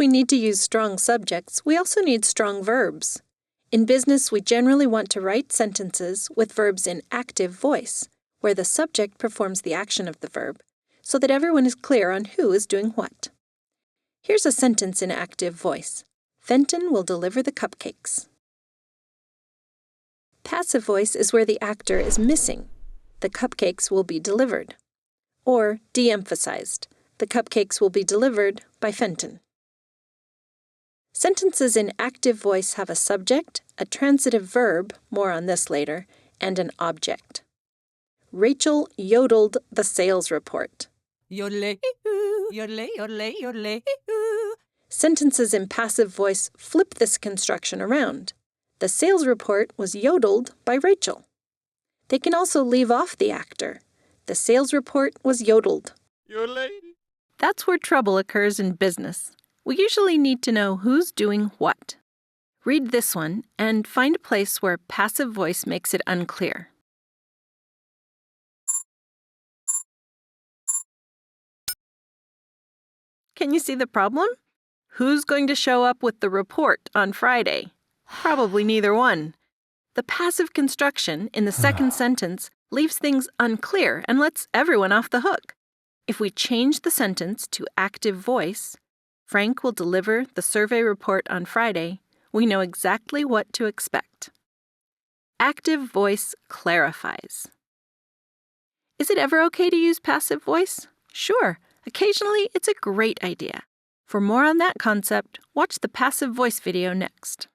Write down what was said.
we need to use strong subjects, we also need strong verbs. In business, we generally want to write sentences with verbs in active voice, where the subject performs the action of the verb, so that everyone is clear on who is doing what. Here's a sentence in active voice. Fenton will deliver the cupcakes. Passive voice is where the actor is missing. The cupcakes will be delivered. Or de-emphasized. The cupcakes will be delivered by Fenton. Sentences in active voice have a subject, a transitive verb, more on this later, and an object. Rachel yodeled the sales report. Yodelay, yodelay, yodelay, yodelay. Sentences in passive voice flip this construction around. The sales report was yodeled by Rachel. They can also leave off the actor. The sales report was yodeled. Yodelay. That's where trouble occurs in business. We usually need to know who's doing what. Read this one and find a place where passive voice makes it unclear. Can you see the problem? Who's going to show up with the report on Friday? Probably neither one. The passive construction in the second sentence leaves things unclear and lets everyone off the hook. If we change the sentence to active voice, Frank will deliver the survey report on Friday, we know exactly what to expect. Active voice clarifies. Is it ever okay to use passive voice? Sure, occasionally it's a great idea. For more on that concept, watch the passive voice video next.